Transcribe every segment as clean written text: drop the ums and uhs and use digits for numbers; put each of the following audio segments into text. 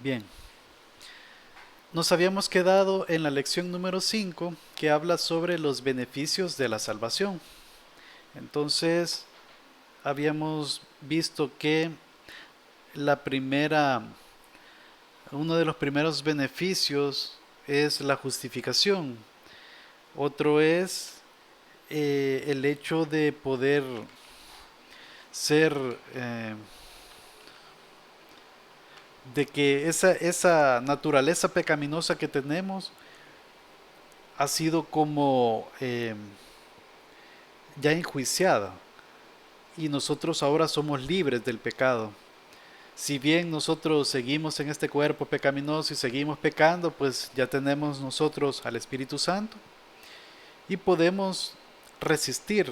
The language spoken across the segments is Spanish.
Bien, nos habíamos quedado en la lección número 5 que habla sobre los beneficios de la salvación. Entonces, habíamos visto que la primera, uno de los primeros beneficios es la justificación. Otro es el hecho de poder ser, de que esa naturaleza pecaminosa que tenemos ha sido como ya enjuiciada y nosotros ahora somos libres del pecado. Si bien nosotros seguimos en este cuerpo pecaminoso y seguimos pecando, pues ya tenemos nosotros al Espíritu Santo y podemos resistir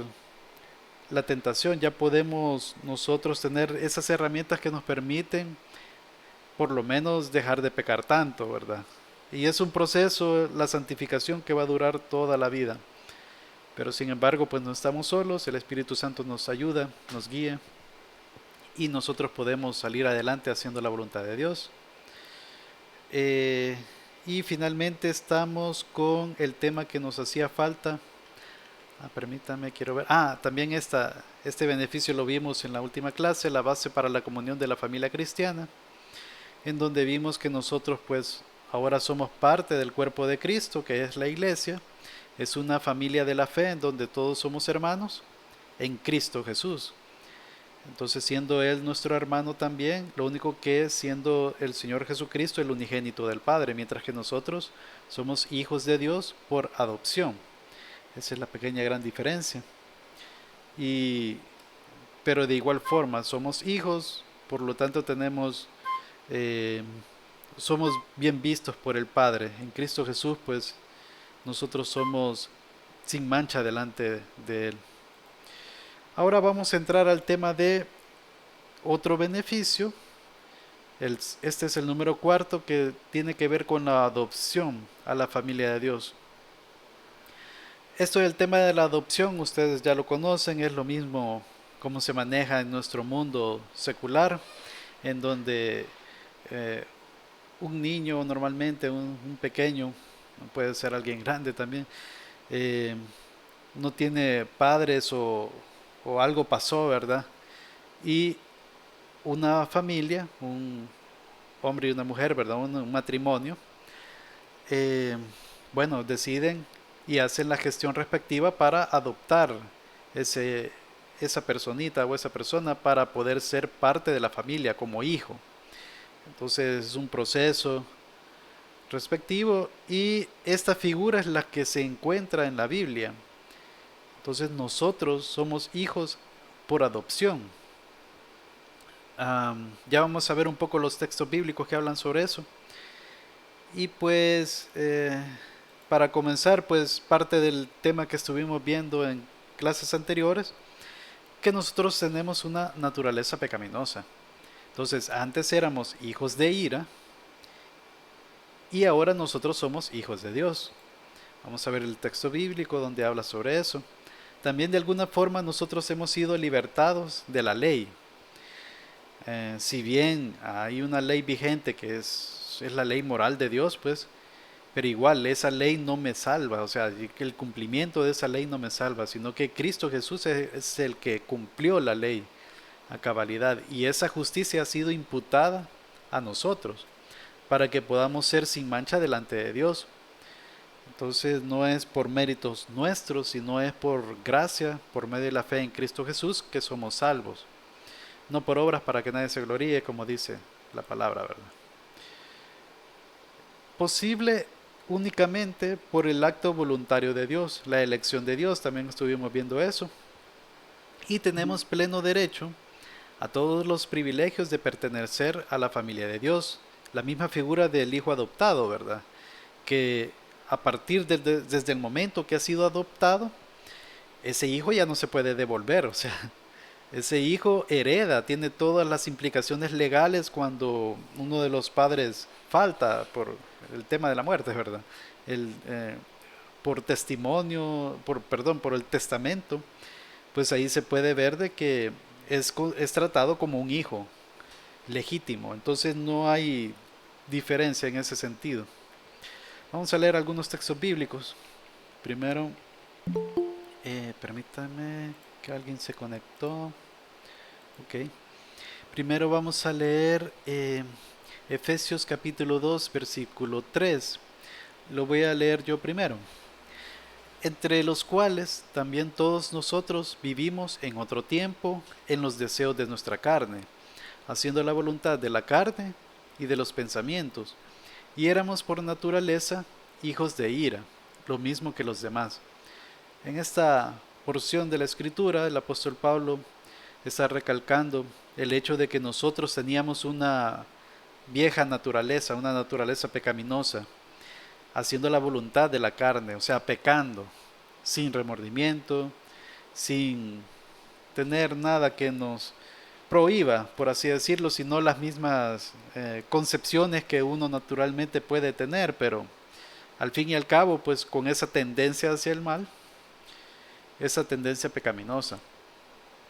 la tentación, ya podemos nosotros tener esas herramientas que nos permiten por lo menos dejar de pecar tanto, ¿verdad? Y es un proceso, la santificación, que va a durar toda la vida. Pero sin embargo, pues no estamos solos, el Espíritu Santo nos ayuda, nos guía y nosotros podemos salir adelante haciendo la voluntad de Dios. Eh, y finalmente estamos con el tema que nos hacía falta. Permítame, quiero ver. También este beneficio lo vimos en la última clase, la base para la comunión de la familia cristiana, en donde vimos que nosotros pues ahora somos parte del cuerpo de Cristo, que es la iglesia. Es una familia de la fe en donde todos somos hermanos en Cristo Jesús. Entonces, siendo Él nuestro hermano también, lo único que es siendo el Señor Jesucristo el unigénito del Padre, mientras que nosotros somos hijos de Dios por adopción. Esa es la pequeña gran diferencia. Y, pero de igual forma, somos hijos, por lo tanto eh, somos bien vistos por el Padre. En Cristo Jesús, pues nosotros somos sin mancha delante de Él. Ahora vamos a entrar al tema de otro beneficio. Este es el número cuarto, que tiene que ver con la adopción a la familia de Dios. Esto del tema de la adopción, ustedes ya lo conocen, es lo mismo como se maneja en nuestro mundo secular, en donde eh, un niño normalmente, un pequeño, puede ser alguien grande también, eh, no tiene padres o algo pasó, ¿verdad? Y una familia, un hombre y una mujer, ¿verdad? Un matrimonio, eh, bueno, deciden y hacen la gestión respectiva para adoptar ese, esa personita o esa persona para poder ser parte de la familia como hijo. Entonces es un proceso respectivo y esta figura es la que se encuentra en la Biblia. Entonces nosotros somos hijos por adopción. Ya vamos a ver un poco los textos bíblicos que hablan sobre eso. Y pues para comenzar, pues parte del tema que estuvimos viendo en clases anteriores, que nosotros tenemos una naturaleza pecaminosa. Entonces, antes éramos hijos de ira y ahora nosotros somos hijos de Dios. Vamos a ver el texto bíblico donde habla sobre eso. También de alguna forma nosotros hemos sido libertados de la ley. Si bien hay una ley vigente que es la ley moral de Dios, pues, pero igual esa ley no me salva, o sea, que el cumplimiento de esa ley no me salva, sino que Cristo Jesús es el que cumplió la ley a cabalidad y esa justicia ha sido imputada a nosotros para que podamos ser sin mancha delante de Dios. Entonces no es por méritos nuestros, sino es por gracia, por medio de la fe en Cristo Jesús, que somos salvos. No por obras para que nadie se gloríe, como dice la palabra, ¿verdad? Posible únicamente por el acto voluntario de Dios, la elección de Dios, también estuvimos viendo eso. Y tenemos pleno derecho a todos los privilegios de pertenecer a la familia de Dios, la misma figura del hijo adoptado, ¿verdad? Que a partir desde el momento que ha sido adoptado, ese hijo ya no se puede devolver, o sea, ese hijo hereda, tiene todas las implicaciones legales cuando uno de los padres falta por el tema de la muerte, ¿verdad? El, por testimonio, perdón, por el testamento, pues ahí se puede ver de que es tratado como un hijo legítimo. Entonces no hay diferencia en ese sentido. Vamos a leer algunos textos bíblicos. Primero, permítame que alguien se conectó. Ok. Primero vamos a leer Efesios capítulo 2, versículo 3. Lo voy a leer yo primero. Entre los cuales también todos nosotros vivimos en otro tiempo en los deseos de nuestra carne, haciendo la voluntad de la carne y de los pensamientos, y éramos por naturaleza hijos de ira, lo mismo que los demás. En esta porción de la escritura, el apóstol Pablo está recalcando el hecho de que nosotros teníamos una vieja naturaleza, una naturaleza pecaminosa, haciendo la voluntad de la carne, o sea, pecando, sin remordimiento, sin tener nada que nos prohíba, por así decirlo, sino las mismas concepciones que uno naturalmente puede tener, pero al fin y al cabo, pues con esa tendencia hacia el mal, esa tendencia pecaminosa.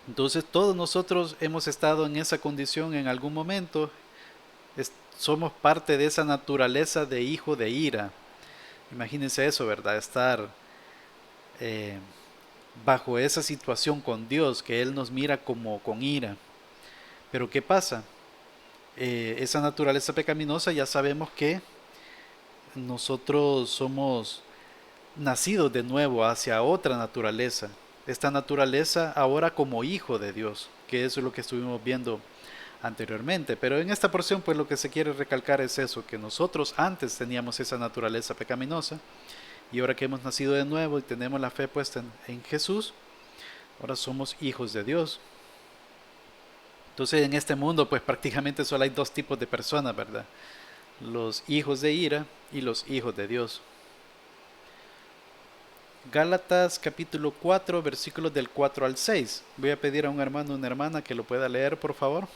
Entonces todos nosotros hemos estado en esa condición en algún momento, somos parte de esa naturaleza de hijo de ira. Imagínense eso, ¿verdad? Estar eh, bajo esa situación con Dios, que Él nos mira como con ira. Pero ¿qué pasa? Esa naturaleza pecaminosa ya sabemos que nosotros somos nacidos de nuevo hacia otra naturaleza. Esta naturaleza ahora como hijo de Dios, que eso es lo que estuvimos viendo anteriormente. Pero en esta porción pues lo que se quiere recalcar es eso, que nosotros antes teníamos esa naturaleza pecaminosa y ahora que hemos nacido de nuevo y tenemos la fe puesta en Jesús, ahora somos hijos de Dios. Entonces en este mundo pues prácticamente solo hay dos tipos de personas, ¿verdad? Los hijos de ira y los hijos de Dios. Gálatas capítulo 4 versículos del 4 al 6. Voy a pedir a un hermano o una hermana que lo pueda leer, por favor.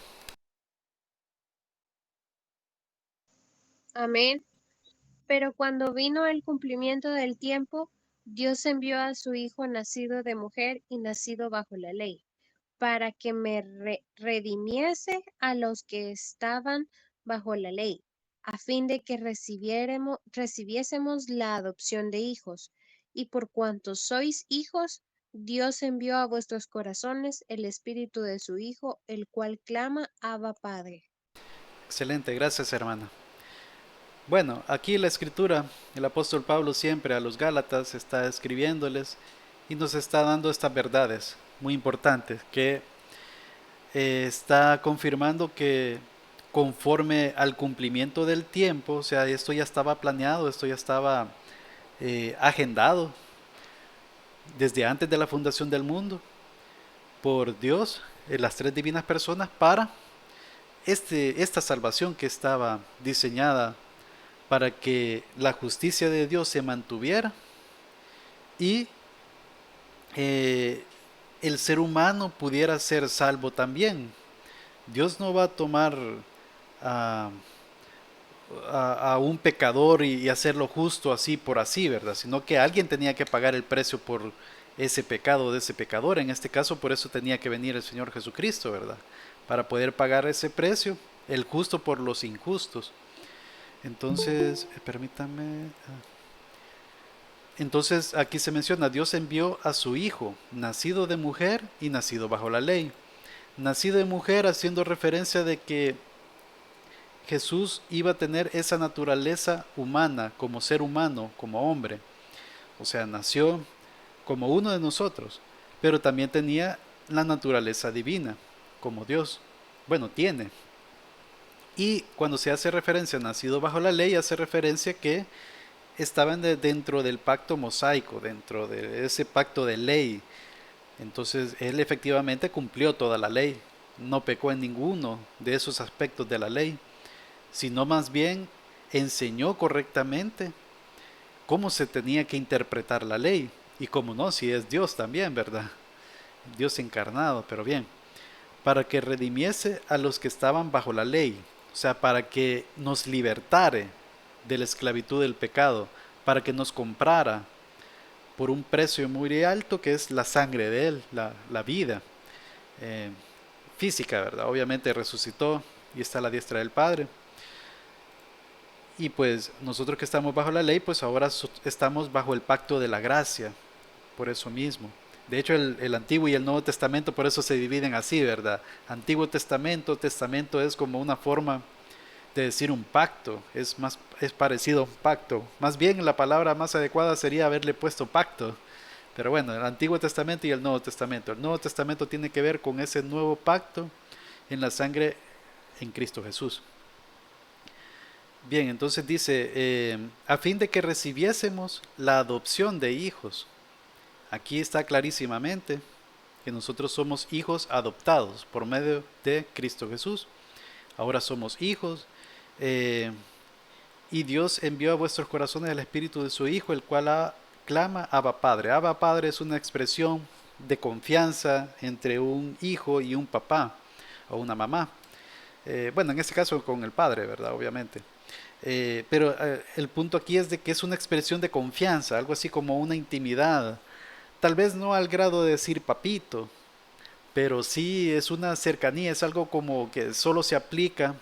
Amén. Pero cuando vino el cumplimiento del tiempo, Dios envió a su Hijo nacido de mujer y nacido bajo la ley, para que me redimiese a los que estaban bajo la ley, a fin de que recibiésemos la adopción de hijos. Y por cuanto sois hijos, Dios envió a vuestros corazones el espíritu de su Hijo, el cual clama, Abba Padre. Excelente, gracias hermana. Bueno, aquí la escritura, el apóstol Pablo siempre a los Gálatas está escribiéndoles y nos está dando estas verdades muy importantes que está confirmando que conforme al cumplimiento del tiempo, o sea, esto ya estaba planeado, esto ya estaba agendado desde antes de la fundación del mundo por Dios, las tres divinas personas, para esta salvación que estaba diseñada para que la justicia de Dios se mantuviera y el ser humano pudiera ser salvo también. Dios no va a tomar a, a un pecador y hacerlo justo así por así, ¿verdad? Sino que alguien tenía que pagar el precio por ese pecado de ese pecador. En este caso, por eso tenía que venir el Señor Jesucristo, ¿verdad? Para poder pagar ese precio, el justo por los injustos. Entonces, permítame. Entonces, aquí se menciona, Dios envió a su Hijo, nacido de mujer y nacido bajo la ley. Nacido de mujer haciendo referencia de que Jesús iba a tener esa naturaleza humana, como ser humano, como hombre. O sea, nació como uno de nosotros, pero también tenía la naturaleza divina, como Dios. Bueno, tiene. Y cuando se hace referencia a nacido bajo la ley, hace referencia que estaban dentro del pacto mosaico, dentro de ese pacto de ley. Entonces él efectivamente cumplió toda la ley, no pecó en ninguno de esos aspectos de la ley, sino más bien enseñó correctamente cómo se tenía que interpretar la ley. Y cómo no, si es Dios también, ¿verdad? Dios encarnado, pero bien, para que redimiese a los que estaban bajo la ley, o sea, para que nos libertare de la esclavitud del pecado, para que nos comprara por un precio muy alto que es la sangre de Él, la vida eh, física, ¿verdad? Obviamente resucitó y está a la diestra del Padre. Y pues nosotros que estamos bajo la ley, pues ahora estamos bajo el pacto de la gracia, por eso mismo. De hecho, el Antiguo y el Nuevo Testamento por eso se dividen así, ¿verdad? Antiguo Testamento, testamento es como una forma de decir un pacto, es parecido a un pacto. Más bien la palabra más adecuada sería haberle puesto pacto. Pero bueno, el Antiguo Testamento y el Nuevo Testamento. El Nuevo Testamento tiene que ver con ese nuevo pacto en la sangre en Cristo Jesús. Bien, entonces dice, a fin de que recibiésemos la adopción de hijos. Aquí está clarísimamente que nosotros somos hijos adoptados por medio de Cristo Jesús. Ahora somos hijos, eh, y Dios envió a vuestros corazones el Espíritu de su Hijo, el cual clama Abba Padre. Abba Padre es una expresión de confianza entre un hijo y un papá o una mamá. Bueno, en este caso con el padre, ¿verdad? Obviamente. Pero el punto aquí es de que es una expresión de confianza, algo así como una intimidad. Tal vez no al grado de decir papito, pero sí es una cercanía, es algo como que solo se aplica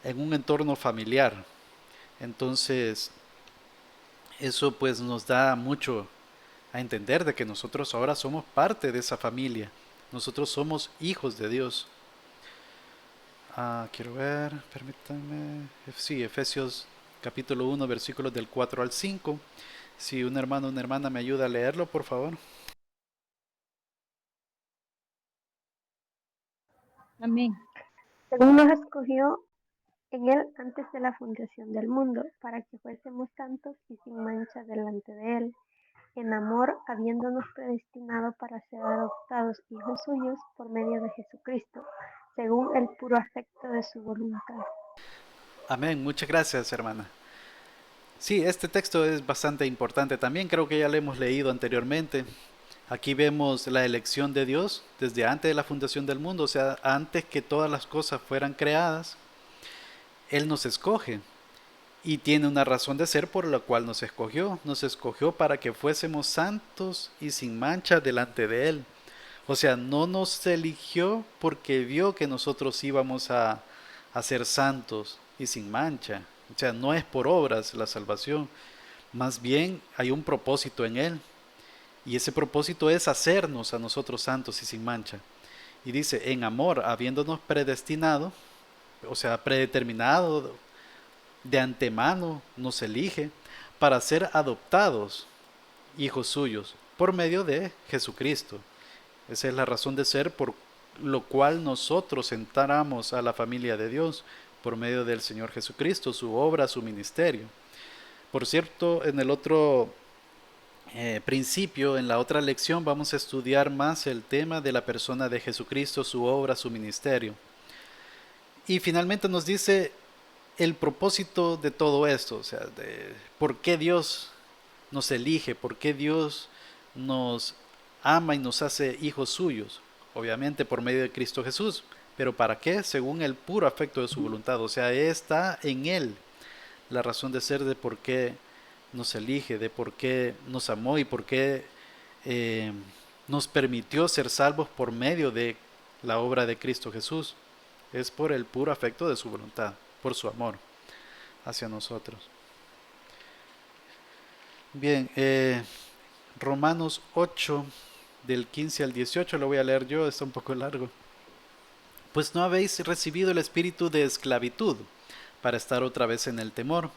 en un entorno familiar. Entonces, eso pues nos da mucho a entender de que nosotros ahora somos parte de esa familia. Nosotros somos hijos de Dios. Quiero ver, permítanme. Sí, Efesios capítulo 1, versículos del 4 al 5. Si un hermano o una hermana me ayuda a leerlo, por favor. Amén. Según nos escogió en Él antes de la fundación del mundo, para que fuésemos santos y sin mancha delante de Él, en amor, habiéndonos predestinado para ser adoptados hijos suyos por medio de Jesucristo, según el puro afecto de su voluntad. Amén, muchas gracias, hermana. Sí, este texto es bastante importante también, creo que ya lo hemos leído anteriormente. Aquí vemos la elección de Dios desde antes de la fundación del mundo, o sea, antes que todas las cosas fueran creadas, Él nos escoge y tiene una razón de ser por la cual nos escogió. Nos escogió para que fuésemos santos y sin mancha delante de Él. O sea, no nos eligió porque vio que nosotros íbamos a ser santos y sin mancha. O sea, no es por obras la salvación. Más bien hay un propósito en Él. Y ese propósito es hacernos a nosotros santos y sin mancha. Y dice, en amor, habiéndonos predestinado, o sea, predeterminado, de antemano nos elige para ser adoptados hijos suyos por medio de Jesucristo. Esa es la razón de ser por lo cual nosotros entramos a la familia de Dios por medio del Señor Jesucristo, su obra, su ministerio. Por cierto, en el otro principio, en la otra lección, vamos a estudiar más el tema de la persona de Jesucristo, su obra, su ministerio. Y finalmente nos dice el propósito de todo esto, o sea, de por qué Dios nos elige, por qué Dios nos ama y nos hace hijos suyos, obviamente por medio de Cristo Jesús, pero ¿para qué? Según el puro afecto de su voluntad, o sea, está en Él la razón de ser de por qué nos elige, de por qué nos amó y por qué nos permitió ser salvos por medio de la obra de Cristo Jesús. Es por el puro afecto de su voluntad, por su amor hacia nosotros. Bien, Romanos 8, del 15 al 18, lo voy a leer yo, está un poco largo. Pues no habéis recibido el espíritu de esclavitud para estar otra vez en el temor,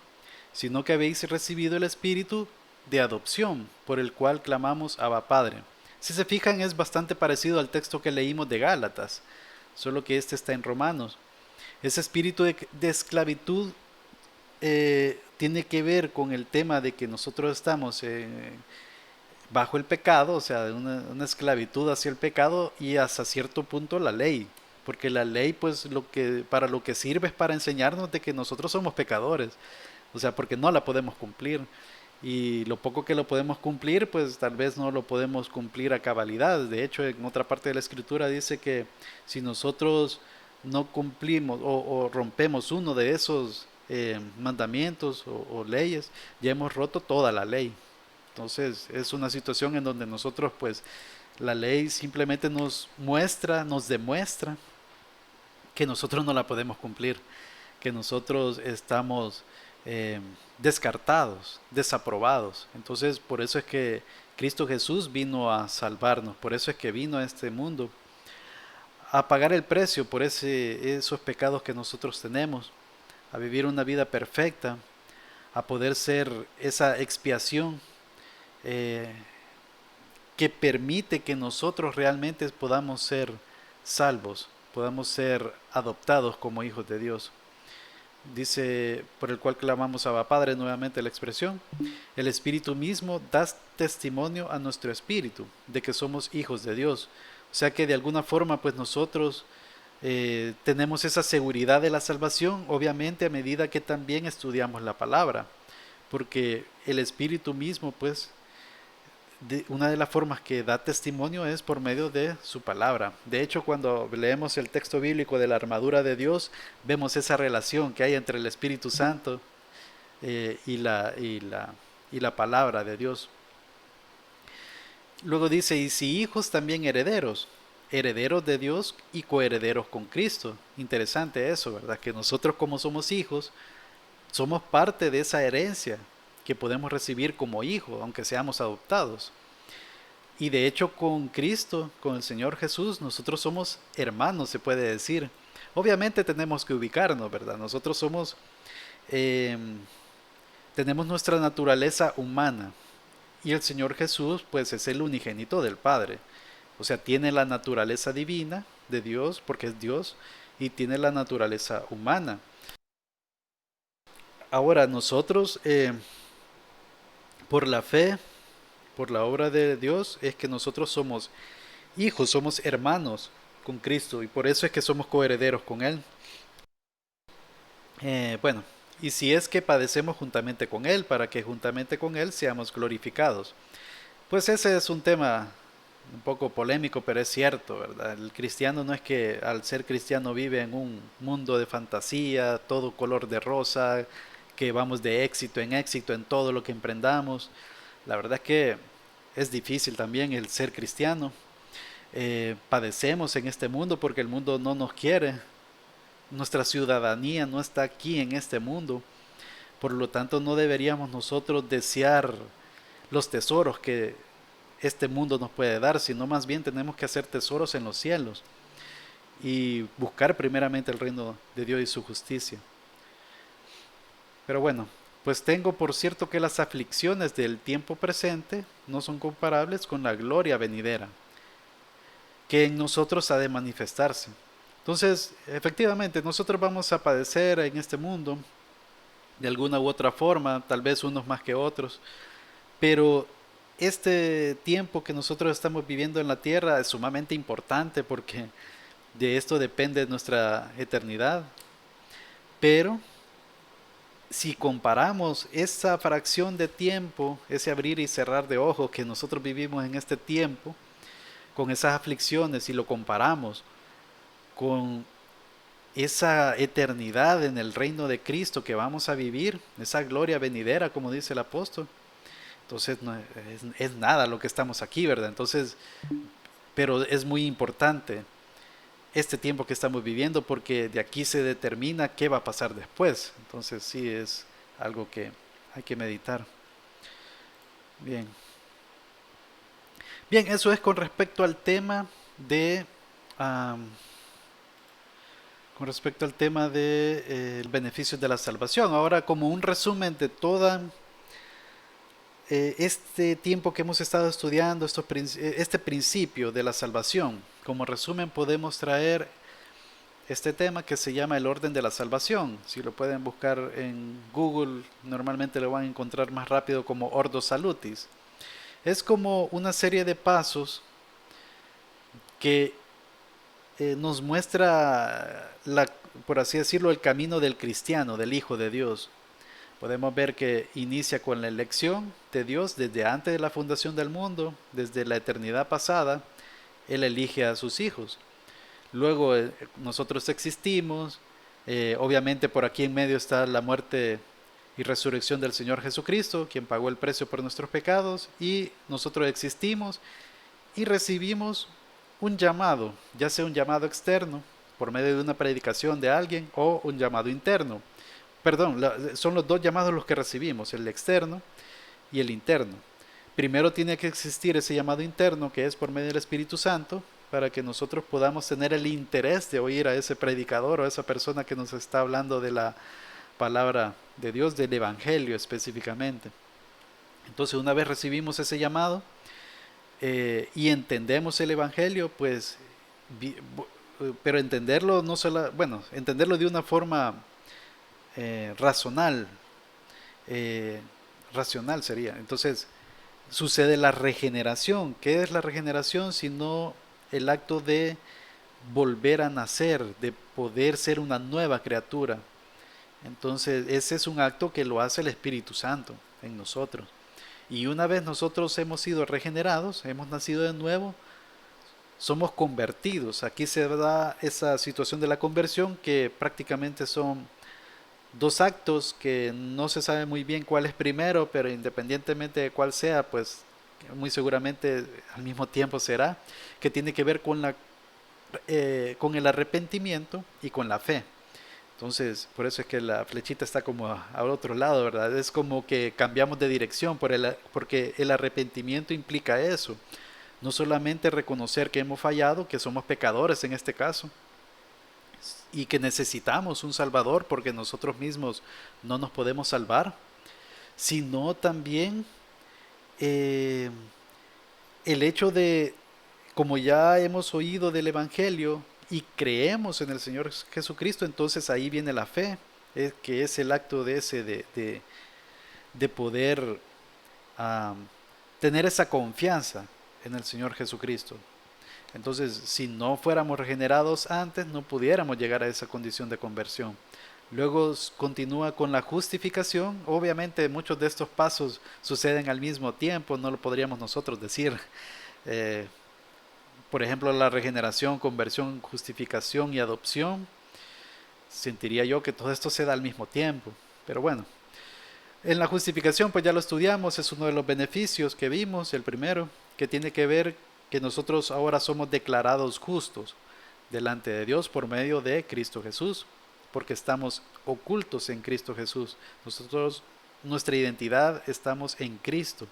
sino que habéis recibido el espíritu de adopción, por el cual clamamos Abba Padre. Si se fijan, es bastante parecido al texto que leímos de Gálatas, solo que este está en Romanos. Ese espíritu de esclavitud tiene que ver con el tema de que nosotros estamos bajo el pecado, o sea, una esclavitud hacia el pecado y hasta cierto punto la ley, porque la ley pues para lo que sirve es para enseñarnos de que nosotros somos pecadores, o sea, porque no la podemos cumplir. Y lo poco que lo podemos cumplir, pues tal vez no lo podemos cumplir a cabalidad. De hecho, en otra parte de la escritura dice que si nosotros no cumplimos o rompemos uno de esos mandamientos o leyes, ya hemos roto toda la ley. Entonces es una situación en donde nosotros pues la ley simplemente nos muestra, nos demuestra que nosotros no la podemos cumplir, que nosotros estamos eh, descartados, desaprobados. Entonces, por eso es que Cristo Jesús vino a salvarnos, por eso es que vino a este mundo a pagar el precio por esos pecados que nosotros tenemos, a vivir una vida perfecta, a poder ser esa expiación eh, que permite que nosotros realmente podamos ser salvos, podamos ser adoptados como hijos de Dios. Dice, por el cual clamamos a Padre, nuevamente la expresión, el Espíritu mismo da testimonio a nuestro espíritu de que somos hijos de Dios. O sea que de alguna forma pues nosotros tenemos esa seguridad de la salvación, obviamente a medida que también estudiamos la palabra, porque el Espíritu mismo pues una de las formas que da testimonio es por medio de su palabra. De hecho, cuando leemos el texto bíblico de la armadura de Dios, vemos esa relación que hay entre el Espíritu Santo y la palabra de Dios. Luego dice, y si hijos también herederos, herederos de Dios y coherederos con Cristo. Interesante eso, ¿verdad? Que nosotros como somos hijos, somos parte de esa herencia que podemos recibir como hijos, aunque seamos adoptados. Y de hecho con Cristo, con el Señor Jesús, nosotros somos hermanos, se puede decir. Obviamente tenemos que ubicarnos, ¿verdad? Nosotros somos, eh, tenemos nuestra naturaleza humana. Y el Señor Jesús, pues es el unigénito del Padre. O sea, tiene la naturaleza divina de Dios, porque es Dios, y tiene la naturaleza humana. Ahora nosotros, por la fe, por la obra de Dios, es que nosotros somos hijos, somos hermanos con Cristo, y por eso es que somos coherederos con Él. Bueno, y si es que padecemos juntamente con Él, para que juntamente con Él seamos glorificados. Pues ese es un tema un poco polémico, pero es cierto, ¿verdad? El cristiano no es que al ser cristiano vive en un mundo de fantasía, todo color de rosa, que vamos de éxito en todo lo que emprendamos. La verdad es que es difícil también el ser cristiano. Padecemos en este mundo porque el mundo no nos quiere. Nuestra ciudadanía no está aquí en este mundo. Por lo tanto, no deberíamos nosotros desear los tesoros que este mundo nos puede dar, sino más bien tenemos que hacer tesoros en los cielos y buscar primeramente el reino de Dios y su justicia. Pero bueno, pues tengo por cierto que las aflicciones del tiempo presente no son comparables con la gloria venidera, que en nosotros ha de manifestarse. Entonces, efectivamente, nosotros vamos a padecer en este mundo de alguna u otra forma, tal vez unos más que otros, pero este tiempo que nosotros estamos viviendo en la tierra es sumamente importante porque de esto depende nuestra eternidad. Pero si comparamos esa fracción de tiempo, ese abrir y cerrar de ojos que nosotros vivimos en este tiempo, con esas aflicciones, y lo comparamos con esa eternidad en el reino de Cristo que vamos a vivir, esa gloria venidera, como dice el apóstol, entonces no es nada lo que estamos aquí, ¿verdad? Entonces, pero es muy importante este tiempo que estamos viviendo porque de aquí se determina qué va a pasar después. Entonces sí es algo que hay que meditar. Bien. Bien, eso es con respecto al tema de beneficios de la salvación. Ahora, como un resumen de toda este tiempo que hemos estado estudiando, este principio de la salvación, como resumen podemos traer este tema que se llama el orden de la salvación. Si lo pueden buscar en Google, normalmente lo van a encontrar más rápido como Ordo Salutis. Es como una serie de pasos que nos muestra, por así decirlo, el camino del cristiano, del Hijo de Dios. Podemos ver que inicia con la elección de Dios desde antes de la fundación del mundo, desde la eternidad pasada. Él elige a sus hijos. Luego nosotros existimos. Obviamente por aquí en medio está la muerte y resurrección del Señor Jesucristo, quien pagó el precio por nuestros pecados. Y nosotros existimos y recibimos un llamado, ya sea un llamado externo, por medio de una predicación de alguien, o un llamado interno, perdón, son los dos llamados los que recibimos, el externo y el interno. Primero tiene que existir ese llamado interno, que es por medio del Espíritu Santo, para que nosotros podamos tener el interés de oír a ese predicador o a esa persona que nos está hablando de la palabra de Dios, del Evangelio específicamente. Entonces, una vez recibimos ese llamado y entendemos el Evangelio, pues, pero entenderlo no solo, bueno, entenderlo de una forma racional sería. Entonces, sucede la regeneración. ¿Qué es la regeneración? Sino el acto de volver a nacer, de poder ser una nueva criatura. Entonces, ese es un acto que lo hace el Espíritu Santo en nosotros. Y una vez nosotros hemos sido regenerados, hemos nacido de nuevo, somos convertidos. Aquí se da esa situación de la conversión, que prácticamente son dos actos que no se sabe muy bien cuál es primero, pero independientemente de cuál sea, pues muy seguramente al mismo tiempo será, que tiene que ver con el arrepentimiento y con la fe. Entonces, por eso es que la flechita está como al otro lado, ¿verdad? Es como que cambiamos de dirección, porque el arrepentimiento implica eso. No solamente reconocer que hemos fallado, que somos pecadores en este caso, y que necesitamos un Salvador porque nosotros mismos no nos podemos salvar, sino también eh, el hecho de, como ya hemos oído del Evangelio y creemos en el Señor Jesucristo, entonces ahí viene la fe, que es el acto de ese de poder tener esa confianza en el Señor Jesucristo. Entonces, si no fuéramos regenerados antes, no pudiéramos llegar a esa condición de conversión. Luego continúa con la justificación. Obviamente muchos de estos pasos suceden al mismo tiempo, no lo podríamos nosotros decir. Eh, por ejemplo, la regeneración, conversión, justificación y adopción. Sentiría yo que todo esto se da al mismo tiempo. Pero bueno, en la justificación pues ya lo estudiamos, es uno de los beneficios que vimos, el primero, que tiene que ver que nosotros ahora somos declarados justos delante de Dios por medio de Cristo Jesús, porque estamos ocultos en Cristo Jesús. Nosotros, nuestra identidad, estamos en Cristo.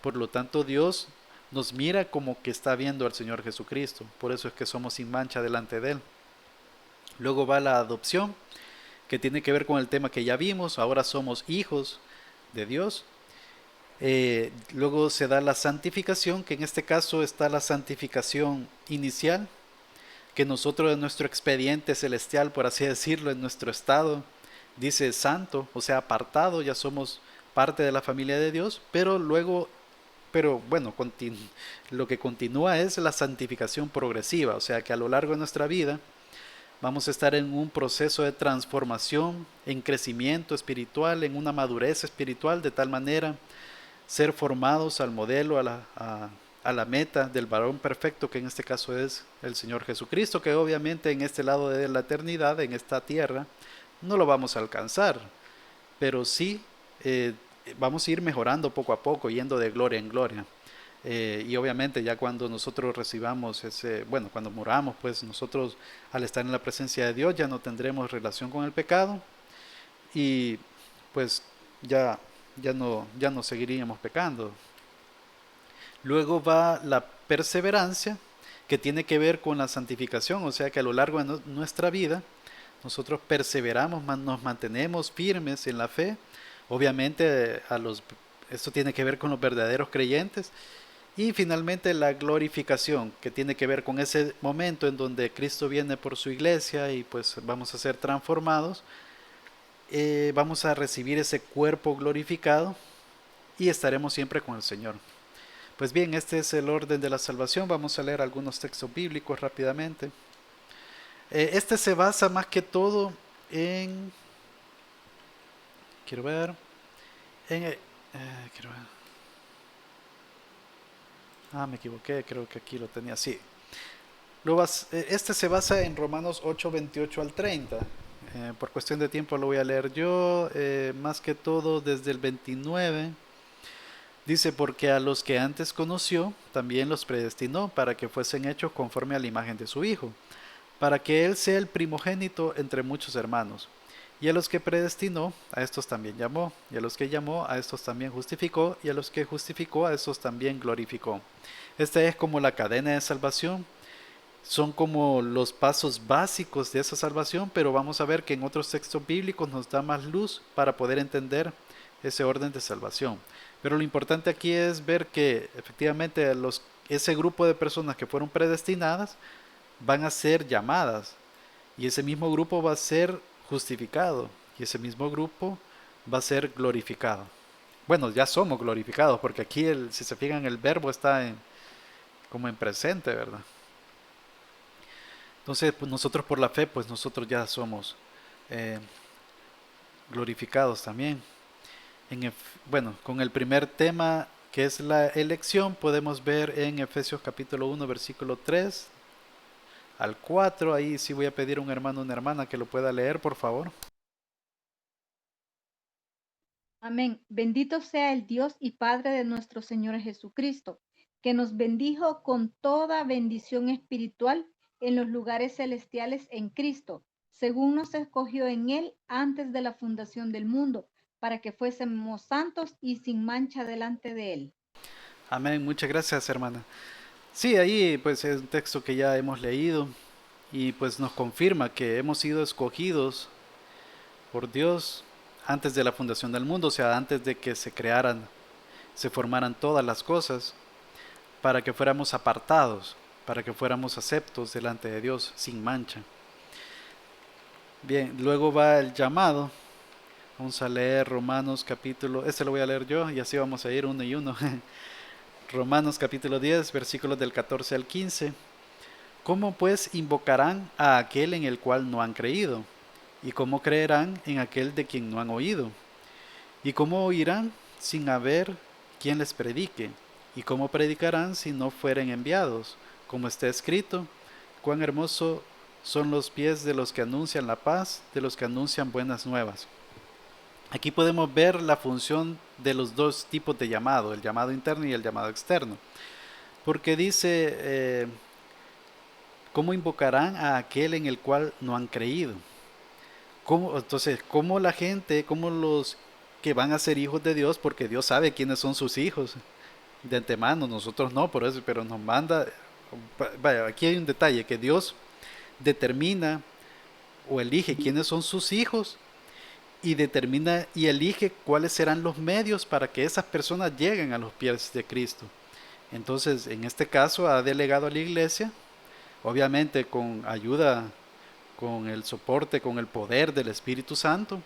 Por lo tanto, Dios nos mira como que está viendo al Señor Jesucristo. Por eso es que somos sin mancha delante de Él. Luego va la adopción, que tiene que ver con el tema que ya vimos. Ahora somos hijos de Dios. Luego se da la santificación, que en este caso está la santificación inicial, que nosotros en nuestro expediente celestial, por así decirlo, en nuestro estado, dice santo, o sea, apartado, ya somos parte de la familia de Dios, pero luego, bueno, lo que continúa es la santificación progresiva, o sea, que a lo largo de nuestra vida vamos a estar en un proceso de transformación, en crecimiento espiritual, en una madurez espiritual, de tal manera ser formados al modelo, a la meta del varón perfecto, que en este caso es el Señor Jesucristo, que obviamente en este lado de la eternidad, en esta tierra, no lo vamos a alcanzar, pero sí vamos a ir mejorando poco a poco, yendo de gloria en gloria. Y obviamente ya cuando nosotros recibamos bueno, cuando moramos, pues nosotros al estar en la presencia de Dios ya no tendremos relación con el pecado y pues ya no seguiríamos pecando. Luego va la perseverancia, que tiene que ver con la santificación, o sea que a lo largo de nuestra vida nosotros perseveramos, nos mantenemos firmes en la fe. Obviamente esto tiene que ver con los verdaderos creyentes. Y finalmente la glorificación, que tiene que ver con ese momento en donde Cristo viene por su iglesia y pues vamos a ser transformados. Vamos a recibir ese cuerpo glorificado y estaremos siempre con el Señor. Pues bien, este es el orden de la salvación. Vamos a leer algunos textos bíblicos rápidamente. Este se basa más que todo en... Quiero ver... me equivoqué, creo que aquí lo tenía. Sí. Este se basa en Romanos 8, 28 al 30. Por cuestión de tiempo lo voy a leer yo, más que todo desde el 29. Dice, porque a los que antes conoció, también los predestinó para que fuesen hechos conforme a la imagen de su Hijo, para que Él sea el primogénito entre muchos hermanos. Y a los que predestinó, a estos también llamó. Y a los que llamó, a estos también justificó. Y a los que justificó, a estos también glorificó. Esta es como la cadena de salvación. Son como los pasos básicos de esa salvación, pero vamos a ver que en otros textos bíblicos nos da más luz para poder entender ese orden de salvación. Pero lo importante aquí es ver que efectivamente ese grupo de personas que fueron predestinadas van a ser llamadas, y ese mismo grupo va a ser justificado, y ese mismo grupo va a ser glorificado. Bueno, ya somos glorificados, porque aquí, si se fijan, el verbo está como en presente, ¿verdad? Entonces, pues nosotros por la fe, pues nosotros ya somos eh, glorificados también. Bueno, con el primer tema, que es la elección, podemos ver en Efesios capítulo 1, versículo 3 al 4. Ahí sí voy a pedir a un hermano o una hermana que lo pueda leer, por favor. Amén. Bendito sea el Dios y Padre de nuestro Señor Jesucristo, que nos bendijo con toda bendición espiritual en los lugares celestiales en Cristo, según nos escogió en Él antes de la fundación del mundo, para que fuésemos santos y sin mancha delante de Él. Amén, muchas gracias, hermana. Sí, ahí pues es un texto que ya hemos leído y pues nos confirma que hemos sido escogidos por Dios antes de la fundación del mundo, o sea, antes de que se formaran todas las cosas, para que fuéramos apartados, para que fuéramos aceptos delante de Dios sin mancha. Bien, luego va el llamado. Vamos a leer Romanos capítulo, lo voy a leer yo y así vamos a ir uno y uno. Romanos capítulo 10, versículos del 14 al 15. ¿Cómo pues invocarán a aquel en el cual no han creído? ¿Y cómo creerán en aquel de quien no han oído? ¿Y cómo oirán sin haber quien les predique? ¿Y cómo predicarán si no fueren enviados? Como está escrito, cuán hermoso son los pies de los que anuncian la paz, de los que anuncian buenas nuevas. Aquí podemos ver la función de los dos tipos de llamado, el llamado interno y el llamado externo. Porque dice, ¿cómo invocarán a aquel en el cual no han creído? Entonces, ¿cómo la gente, cómo los que van a ser hijos de Dios, porque Dios sabe quiénes son sus hijos de antemano, nosotros no, por eso, pero nos manda, vaya, aquí hay un detalle, que Dios determina o elige quiénes son sus hijos y determina y elige cuáles serán los medios para que esas personas lleguen a los pies de Cristo. Entonces, en este caso, ha delegado a la iglesia, obviamente con ayuda, con el soporte, con el poder del Espíritu Santo,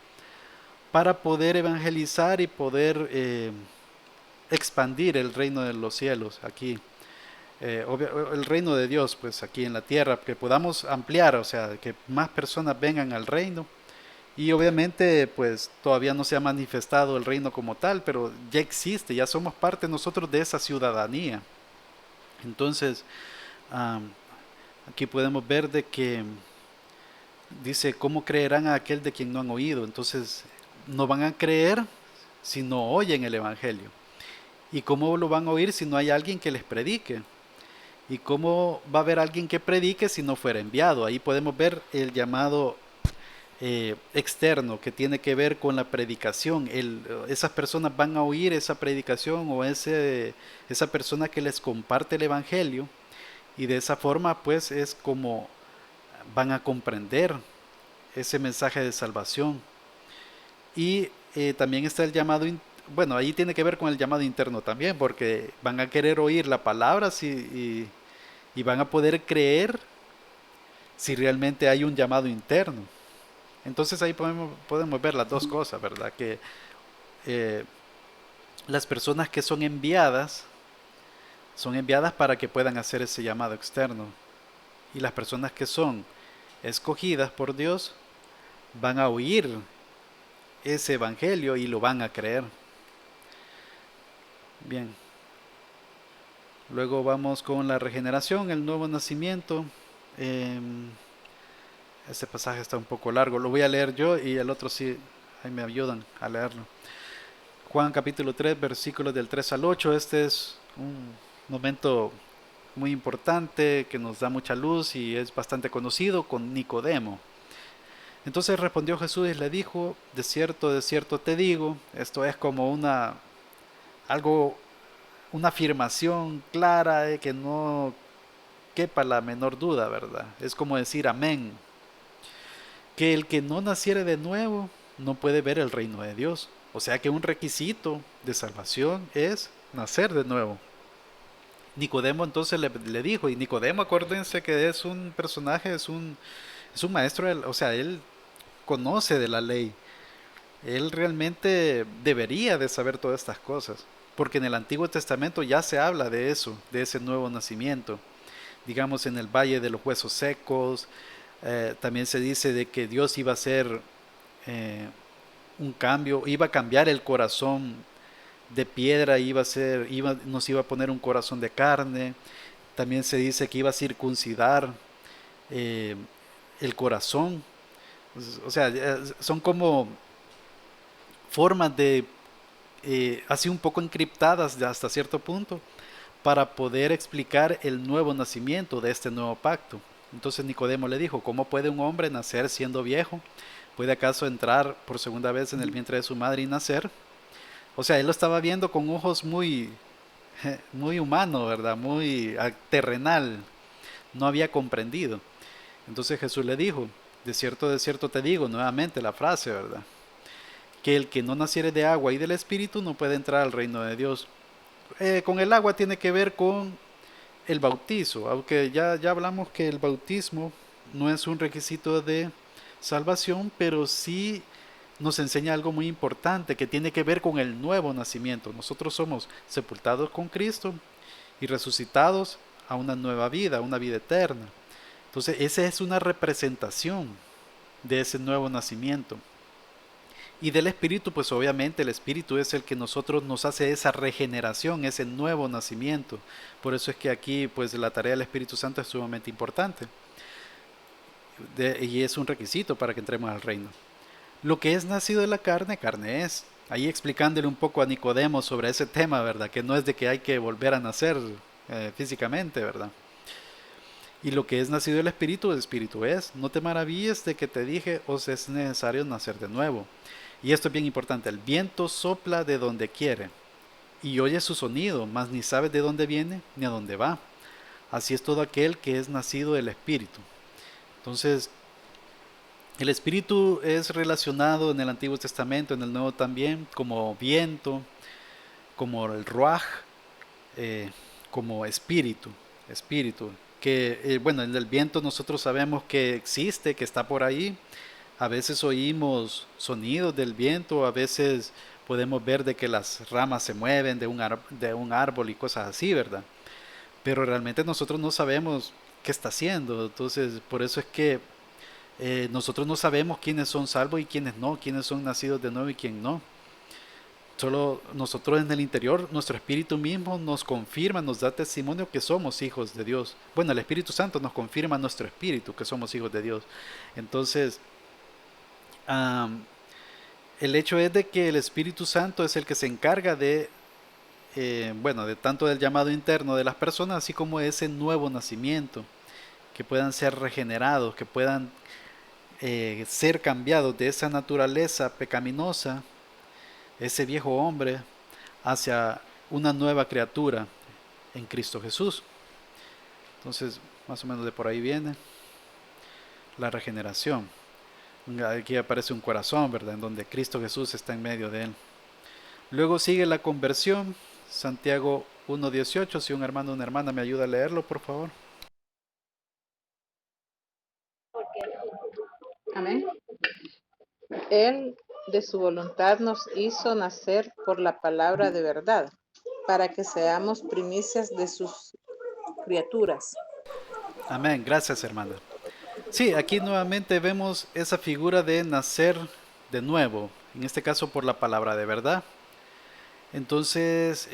para poder evangelizar y poder expandir el reino de los cielos aquí. El reino de Dios, pues aquí en la tierra, que podamos ampliar, o sea, que más personas vengan al reino. Y obviamente pues todavía no se ha manifestado el reino como tal, pero ya existe, ya somos parte nosotros de esa ciudadanía. Entonces, aquí podemos ver de que dice, ¿cómo creerán a aquel de quien no han oído? Entonces, no van a creer si no oyen el Evangelio. ¿Y cómo lo van a oír si no hay alguien que les predique? ¿Y cómo va a haber alguien que predique si no fuera enviado? Ahí podemos ver el llamado externo que tiene que ver con la predicación. Esas personas van a oír esa predicación o esa persona que les comparte el evangelio, y de esa forma pues es como van a comprender ese mensaje de salvación. Y también está el llamado, bueno, ahí tiene que ver con el llamado interno también, porque van a querer oír la palabra y van a poder creer si realmente hay un llamado interno. Entonces ahí podemos ver las dos cosas, ¿verdad? Que las personas que son enviadas para que puedan hacer ese llamado externo. Y las personas que son escogidas por Dios van a oír ese evangelio y lo van a creer. Bien. Luego vamos con la regeneración, el nuevo nacimiento. Este pasaje está un poco largo, lo voy a leer yo y el otro sí, ahí me ayudan a leerlo. Juan capítulo 3, versículos del 3 al 8. Este es un momento muy importante que nos da mucha luz y es bastante conocido con Nicodemo. Entonces respondió Jesús y le dijo, de cierto te digo, esto es como algo, una afirmación clara que no quepa la menor duda, ¿verdad? Es como decir amén, que el que no naciere de nuevo no puede ver el reino de Dios. O sea que un requisito de salvación es nacer de nuevo. Nicodemo entonces le dijo, y Nicodemo, acuérdense que es un personaje, es un maestro, o sea, él conoce de la ley. Él realmente debería de saber todas estas cosas, porque en el Antiguo Testamento ya se habla de eso, de ese nuevo nacimiento. Digamos en el Valle de los Huesos Secos, también se dice de que Dios iba a hacer un cambio, iba a cambiar el corazón de piedra, nos iba a poner un corazón de carne. También se dice que iba a circuncidar eh, el corazón. O sea, son como formas de, así un poco encriptadas hasta cierto punto, para poder explicar el nuevo nacimiento de este nuevo pacto. Entonces Nicodemo le dijo, ¿cómo puede un hombre nacer siendo viejo? ¿Puede acaso entrar por segunda vez en el vientre de su madre y nacer? O sea, él lo estaba viendo con ojos muy humano, ¿verdad? Muy terrenal. No había comprendido. Entonces Jesús le dijo, de cierto te digo, nuevamente la frase, ¿verdad? Que el que no naciere de agua y del Espíritu no puede entrar al reino de Dios. Con el agua tiene que ver con el bautizo, aunque ya hablamos que el bautismo no es un requisito de salvación, pero sí nos enseña algo muy importante que tiene que ver con el nuevo nacimiento. Nosotros somos sepultados con Cristo y resucitados a una nueva vida, a una vida eterna. Entonces, esa es una representación de ese nuevo nacimiento. Y del Espíritu, pues obviamente el Espíritu es el que nos hace esa regeneración, ese nuevo nacimiento. Por eso es que aquí, pues la tarea del Espíritu Santo es sumamente importante. Y es un requisito para que entremos al reino. Lo que es nacido de la carne, carne es. Ahí explicándole un poco a Nicodemo sobre ese tema, ¿verdad? Que no es de que hay que volver a nacer físicamente, ¿verdad? Y lo que es nacido del Espíritu, el Espíritu es. No te maravilles de que te dije, os es necesario nacer de nuevo. Y esto es bien importante, el viento sopla de donde quiere y oye su sonido, mas ni sabes de dónde viene ni a dónde va. Así es todo aquel que es nacido del Espíritu. Entonces, el Espíritu es relacionado en el Antiguo Testamento, en el Nuevo también, como viento, como el ruaj, como espíritu. Que, bueno, en el viento nosotros sabemos que existe, que está por ahí. A veces oímos sonidos del viento, a veces podemos ver de que las ramas se mueven de un árbol y cosas así, ¿verdad? Pero realmente nosotros no sabemos qué está haciendo. Entonces, por eso es que nosotros no sabemos quiénes son salvos y quiénes no, quiénes son nacidos de nuevo y quién no. Solo nosotros en el interior, nuestro espíritu mismo nos confirma, nos da testimonio que somos hijos de Dios. Bueno, el Espíritu Santo nos confirma a nuestro espíritu que somos hijos de Dios. Entonces, el hecho es de que el Espíritu Santo es el que se encarga de, bueno, de tanto del llamado interno de las personas, así como ese nuevo nacimiento, que puedan ser regenerados, que puedan ser cambiados de esa naturaleza pecaminosa, ese viejo hombre, hacia una nueva criatura en Cristo Jesús. Entonces, más o menos de por ahí viene la regeneración. Aquí aparece un corazón, ¿verdad? En donde Cristo Jesús está en medio de él. Luego sigue la conversión, Santiago 1:18. Si un hermano o una hermana me ayuda a leerlo, por favor. Amén. Él de su voluntad nos hizo nacer por la palabra de verdad, para que seamos primicias de sus criaturas. Amén, gracias hermana. Sí, aquí nuevamente vemos esa figura de nacer de nuevo, en este caso por la palabra de verdad. Entonces,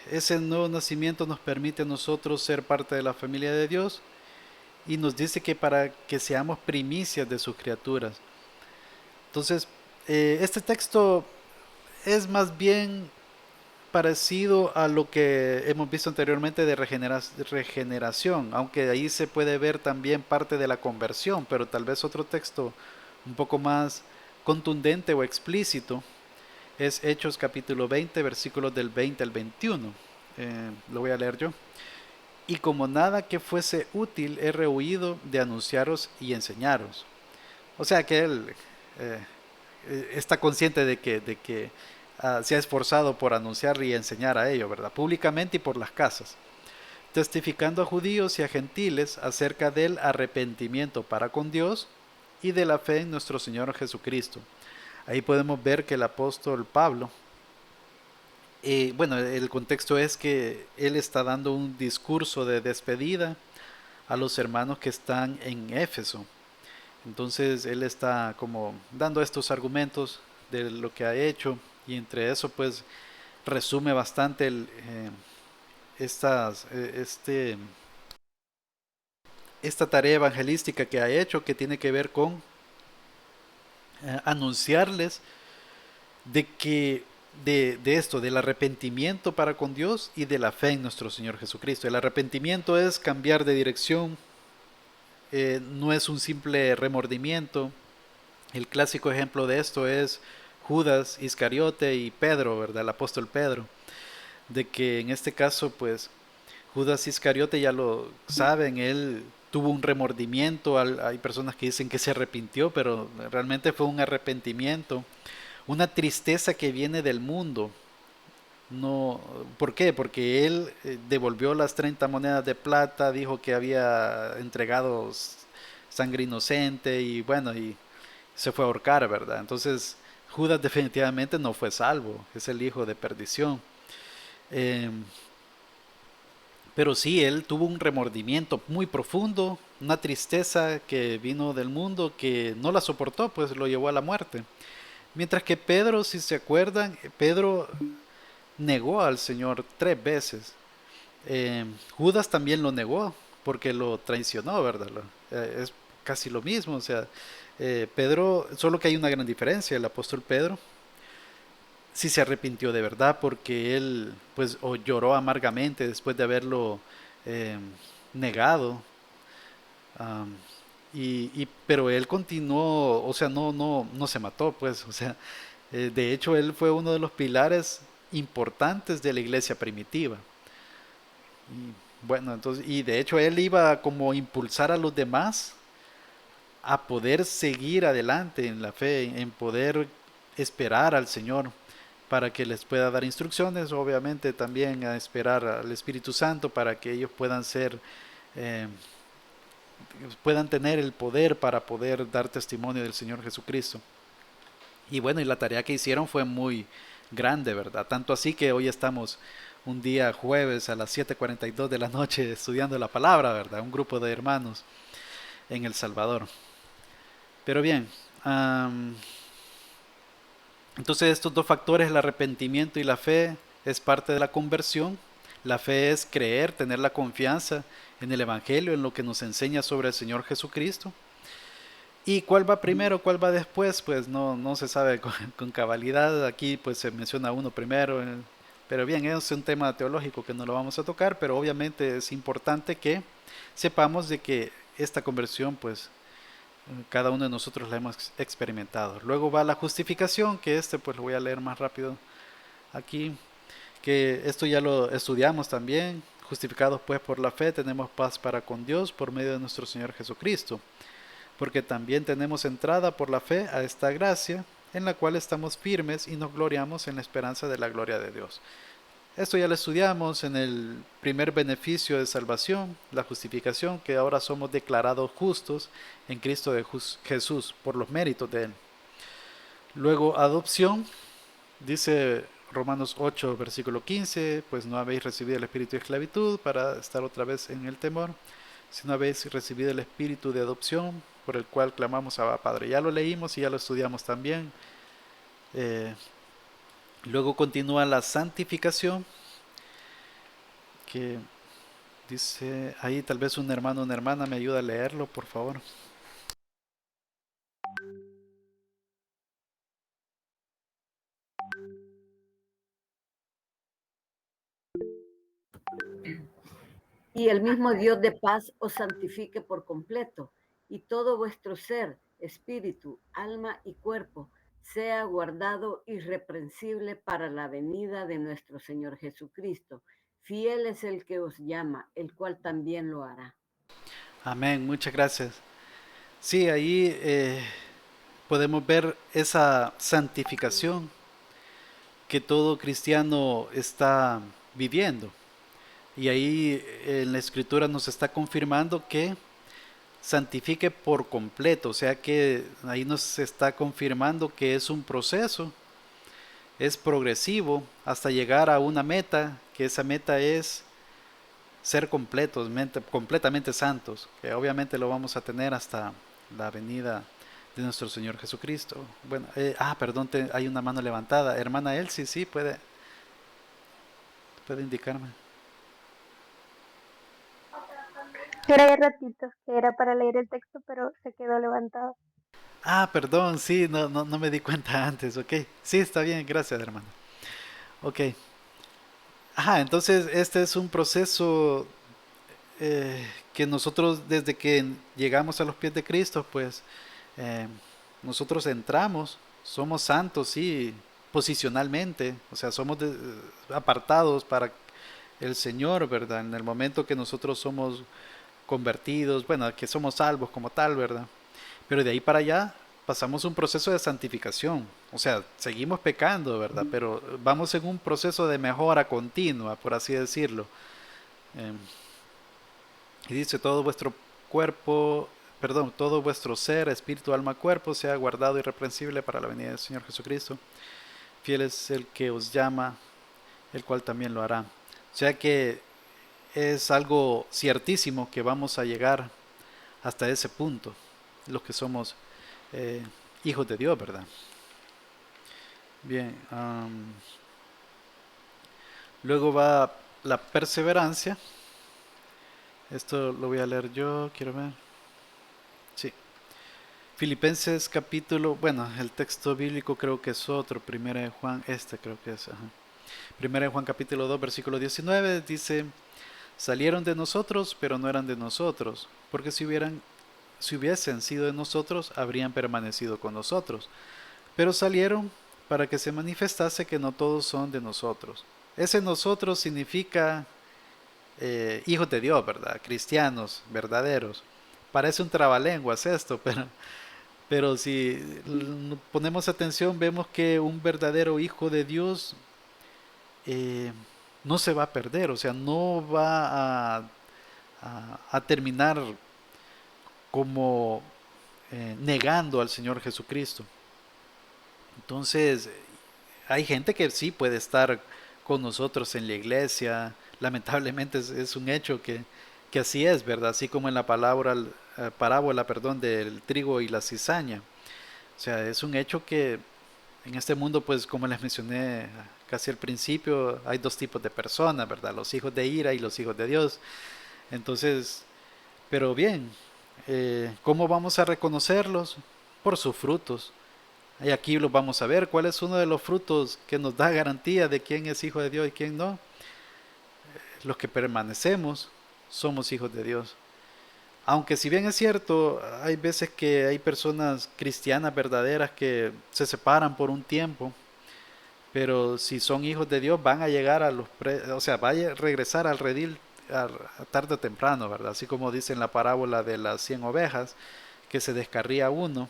ese nuevo nacimiento nos permite a nosotros ser parte de la familia de Dios y nos dice que para que seamos primicias de sus criaturas. Entonces, este texto es más bien parecido a lo que hemos visto anteriormente de regeneración, aunque ahí se puede ver también parte de la conversión, pero tal vez otro texto un poco más contundente o explícito es Hechos capítulo 20, versículos del 20 al 21. Lo voy a leer yo. Y como nada que fuese útil he rehuido de anunciaros y enseñaros. O sea que él está consciente de que se ha esforzado por anunciar y enseñar a ello, ¿verdad? Públicamente y por las casas, testificando a judíos y a gentiles acerca del arrepentimiento para con Dios y de la fe en nuestro Señor Jesucristo. Ahí podemos ver que el apóstol Pablo, bueno, el contexto es que él está dando un discurso de despedida a los hermanos que están en Éfeso. Entonces él está como dando estos argumentos de lo que ha hecho y entre eso pues resume bastante esta tarea evangelística que ha hecho, que tiene que ver con anunciarles de que de esto, del arrepentimiento para con Dios y de la fe en nuestro Señor Jesucristo. El arrepentimiento es cambiar de dirección, no es un simple remordimiento. El clásico ejemplo de esto es Judas Iscariote y Pedro, ¿verdad? El apóstol Pedro, de que en este caso pues Judas Iscariote, ya lo saben, él tuvo un remordimiento, hay personas que dicen que se arrepintió, pero realmente fue un arrepentimiento, una tristeza que viene del mundo. No, ¿por qué? Porque él devolvió las 30 monedas de plata, dijo que había entregado sangre inocente y bueno, y se fue a ahorcar, ¿verdad? Entonces Judas definitivamente no fue salvo, es el hijo de perdición. Eh, pero sí, él tuvo un remordimiento muy profundo, una tristeza que vino del mundo que no la soportó, pues lo llevó a la muerte. Mientras que Pedro, si se acuerdan, Pedro negó al Señor 3 veces. Judas también lo negó porque lo traicionó, ¿verdad? Es casi lo mismo, o sea, Pedro, solo que hay una gran diferencia, el apóstol Pedro sí se arrepintió de verdad porque él pues o lloró amargamente después de haberlo eh, negado. um, pero él continuó, o sea, no se mató, pues, o sea, de hecho él fue uno de los pilares importantes de la iglesia primitiva. Y, bueno, entonces, y de hecho él iba como a impulsar a los demás a poder seguir adelante en la fe, en poder esperar al Señor para que les pueda dar instrucciones, obviamente también a esperar al Espíritu Santo para que ellos puedan ser, eh, puedan tener el poder para poder dar testimonio del Señor Jesucristo. Y bueno, y la tarea que hicieron fue muy grande, ¿verdad? Tanto así que hoy estamos un día jueves a las 7:42 de la noche estudiando la palabra, ¿verdad? Un grupo de hermanos en El Salvador. Pero bien, entonces estos dos factores, el arrepentimiento y la fe, es parte de la conversión. La fe es creer, tener la confianza en el Evangelio, en lo que nos enseña sobre el Señor Jesucristo. ¿Y cuál va primero, cuál va después? Pues no se sabe con cabalidad. Aquí pues se menciona uno primero. Pero bien, es un tema teológico que no lo vamos a tocar, pero obviamente es importante que sepamos de que esta conversión pues cada uno de nosotros la hemos experimentado. Luego va la justificación, que pues lo voy a leer más rápido aquí, que esto ya lo estudiamos también. Justificados pues por la fe tenemos paz para con Dios por medio de nuestro Señor Jesucristo, porque también tenemos entrada por la fe a esta gracia, en la cual estamos firmes y nos gloriamos en la esperanza de la gloria de Dios. Esto ya lo estudiamos en el primer beneficio de salvación, la justificación, que ahora somos declarados justos en Cristo de Jesús por los méritos de Él. Luego, adopción, dice Romanos 8, versículo 15, pues no habéis recibido el espíritu de esclavitud para estar otra vez en el temor, sino habéis recibido el espíritu de adopción por el cual clamamos a Padre. Ya lo leímos y ya lo estudiamos también. Luego continúa la santificación, que dice ahí, tal vez un hermano o una hermana me ayuda a leerlo, por favor. Y el mismo Dios de paz os santifique por completo, y todo vuestro ser, espíritu, alma y cuerpo, sea guardado irreprensible para la venida de nuestro Señor Jesucristo. Fiel es el que os llama, el cual también lo hará. Amén, muchas gracias. Sí, ahí podemos ver esa santificación que todo cristiano está viviendo. Y ahí en la escritura nos está confirmando que santifique por completo, o sea que ahí nos está confirmando que es un proceso, es progresivo hasta llegar a una meta, que esa meta es ser completos, completamente santos, que obviamente lo vamos a tener hasta la venida de nuestro Señor Jesucristo. Bueno, perdón, hay una mano levantada. Hermana Elsie, sí, puede indicarme. Era de ratitos que era para leer el texto, pero se quedó levantado. Perdón, sí, no me di cuenta antes, ok. Sí, está bien, gracias, hermano. Ok. Entonces este es un proceso que nosotros desde que llegamos a los pies de Cristo, pues nosotros entramos, somos santos, sí, posicionalmente, o sea, somos apartados para el Señor, ¿verdad? En el momento que nosotros somos convertidos, bueno, que somos salvos como tal, ¿verdad? Pero de ahí para allá pasamos un proceso de santificación, o sea, seguimos pecando, ¿verdad? Pero vamos en un proceso de mejora continua, por así decirlo. Eh, y dice, todo vuestro cuerpo, perdón, todo vuestro ser, espíritu, alma, cuerpo, sea guardado irreprensible para la venida del Señor Jesucristo. Fiel es el que os llama, el cual también lo hará. O sea que es algo ciertísimo que vamos a llegar hasta ese punto, los que somos hijos de Dios, ¿verdad? Bien, luego va la perseverancia. Esto lo voy a leer yo, quiero ver. Sí. Filipenses capítulo, bueno, el texto bíblico creo que es otro, Primera de Juan, creo que es, Primera de Juan capítulo 2, versículo 19, dice, salieron de nosotros, pero no eran de nosotros, porque si hubiesen sido de nosotros, habrían permanecido con nosotros. Pero salieron para que se manifestase que no todos son de nosotros. Ese nosotros significa hijos de Dios, ¿verdad? Cristianos, verdaderos. Parece un trabalenguas esto, pero si ponemos atención, vemos que un verdadero hijo de Dios no se va a perder, o sea, no va a terminar como negando al Señor Jesucristo. Entonces, hay gente que sí puede estar con nosotros en la iglesia. Lamentablemente es un hecho que así es, ¿verdad? Así como en la parábola, perdón, del trigo y la cizaña. O sea, es un hecho que en este mundo, pues como les mencioné casi al principio, hay dos tipos de personas, ¿verdad? Los hijos de ira y los hijos de Dios. Entonces, pero bien, ¿cómo vamos a reconocerlos? Por sus frutos. Y aquí los vamos a ver. ¿Cuál es uno de los frutos que nos da garantía de quién es hijo de Dios y quién no? Los que permanecemos somos hijos de Dios. Aunque si bien es cierto, hay veces que hay personas cristianas verdaderas que se separan por un tiempo, pero si son hijos de Dios van a llegar o sea, va a regresar al redil tarde o temprano, ¿verdad? Así como dice en la parábola de las 100 ovejas, que se descarría uno.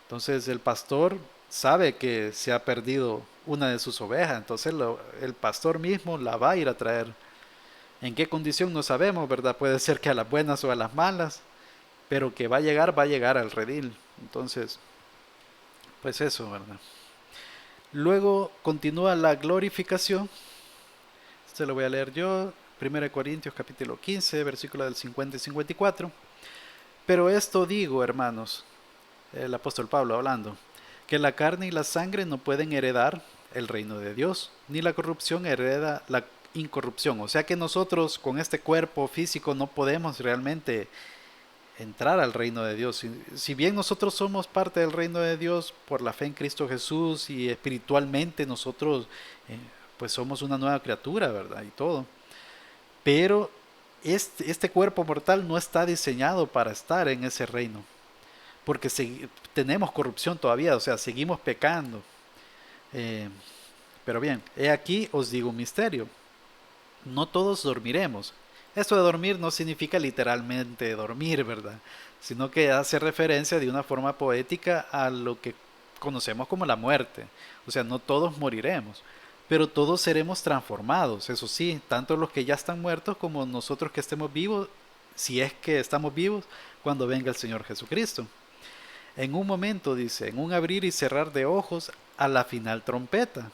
Entonces el pastor sabe que se ha perdido una de sus ovejas, entonces el pastor mismo la va a ir a traer. ¿En qué condición? No sabemos, ¿verdad? Puede ser que a las buenas o a las malas, pero que va a llegar al redil. Entonces, pues eso, ¿verdad? Luego continúa la glorificación. Este lo voy a leer yo, 1 Corintios capítulo 15, versículo del 50 y 54. Pero esto digo, hermanos, el apóstol Pablo hablando, que la carne y la sangre no pueden heredar el reino de Dios, ni la corrupción hereda la incorrupción. O sea que nosotros con este cuerpo físico no podemos realmente entrar al reino de Dios. Si bien nosotros somos parte del reino de Dios por la fe en Cristo Jesús y espiritualmente nosotros pues somos una nueva criatura, ¿verdad? Y todo. Pero este cuerpo mortal no está diseñado para estar en ese reino. porque tenemos corrupción todavía, o sea, seguimos pecando. Pero bien, he aquí os digo un misterio. No todos dormiremos. Esto de dormir no significa literalmente dormir, ¿verdad? Sino que hace referencia de una forma poética a lo que conocemos como la muerte. O sea, no todos moriremos, pero todos seremos transformados. Eso sí, tanto los que ya están muertos como nosotros que estemos vivos, si es que estamos vivos, cuando venga el Señor Jesucristo. En un momento, dice, en un abrir y cerrar de ojos, a la final trompeta,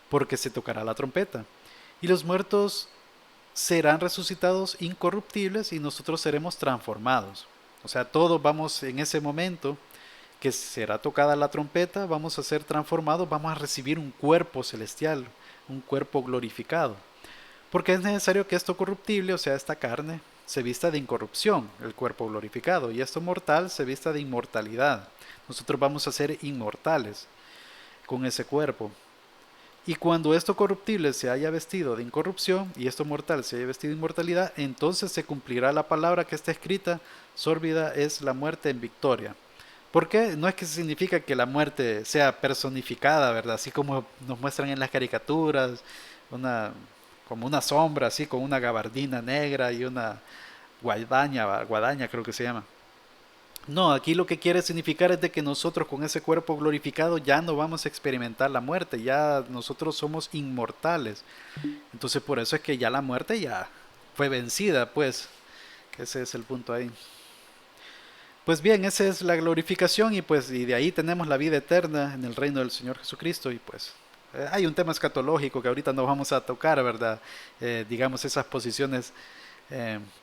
porque se tocará la trompeta. Y los muertos serán resucitados incorruptibles y nosotros seremos transformados. O sea, todos vamos en ese momento que será tocada la trompeta, vamos a ser transformados, vamos a recibir un cuerpo celestial, un cuerpo glorificado. Porque es necesario que esto corruptible, o sea, esta carne, se vista de incorrupción, el cuerpo glorificado, y esto mortal se vista de inmortalidad. Nosotros vamos a ser inmortales con ese cuerpo. Y cuando esto corruptible se haya vestido de incorrupción y esto mortal se haya vestido de inmortalidad, entonces se cumplirá la palabra que está escrita: sórbida es la muerte en victoria. ¿Por qué? No es que significa que la muerte sea personificada, ¿verdad? Así como nos muestran en las caricaturas, como una sombra, así con una gabardina negra y una guadaña creo que se llama. No, aquí lo que quiere significar es de que nosotros con ese cuerpo glorificado ya no vamos a experimentar la muerte, ya nosotros somos inmortales. Entonces por eso es que ya la muerte ya fue vencida, pues. Ese es el punto ahí. Pues bien, esa es la glorificación y de ahí tenemos la vida eterna en el reino del Señor Jesucristo y pues hay un tema escatológico que ahorita no vamos a tocar, ¿verdad? Digamos esas posiciones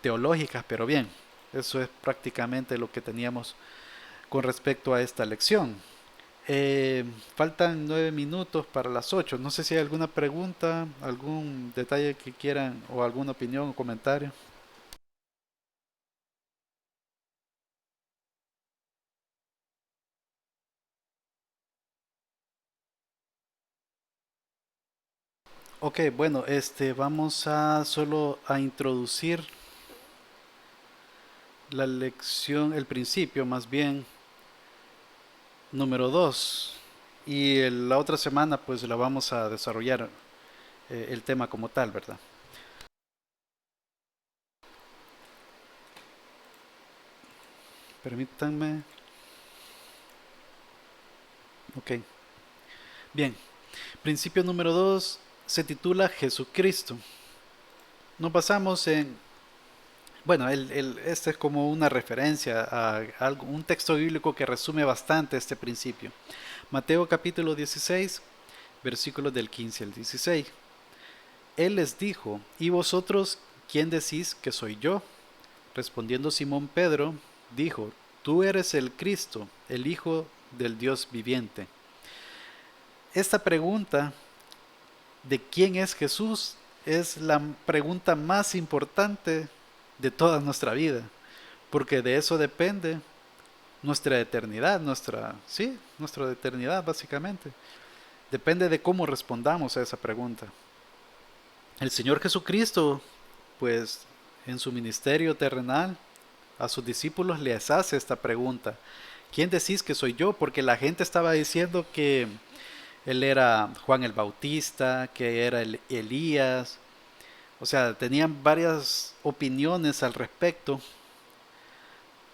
teológicas, pero bien, eso es prácticamente lo que teníamos con respecto a esta lección. Faltan 9 minutos para las 8. No sé si hay alguna pregunta, algún detalle que quieran o alguna opinión o comentario. Ok, bueno, vamos a solo a introducir la lección, el principio más bien, número 2. Y la otra semana pues la vamos a desarrollar el tema como tal, ¿verdad? Permítanme. Ok. Bien. Principio número 2 se titula Jesucristo. Nos basamos en, bueno, este es como una referencia a algo, un texto bíblico que resume bastante este principio. Mateo capítulo 16, versículos del 15 al 16. Él les dijo: ¿y vosotros quién decís que soy yo? Respondiendo Simón Pedro, dijo: tú eres el Cristo, el Hijo del Dios viviente. Esta pregunta de quién es Jesús es la pregunta más importante de toda nuestra vida, porque de eso depende nuestra eternidad, nuestra eternidad básicamente. Depende de cómo respondamos a esa pregunta. El Señor Jesucristo, pues en su ministerio terrenal, a sus discípulos les hace esta pregunta: ¿quién decís que soy yo? Porque la gente estaba diciendo que él era Juan el Bautista, que era Elías. O sea, tenían varias opiniones al respecto,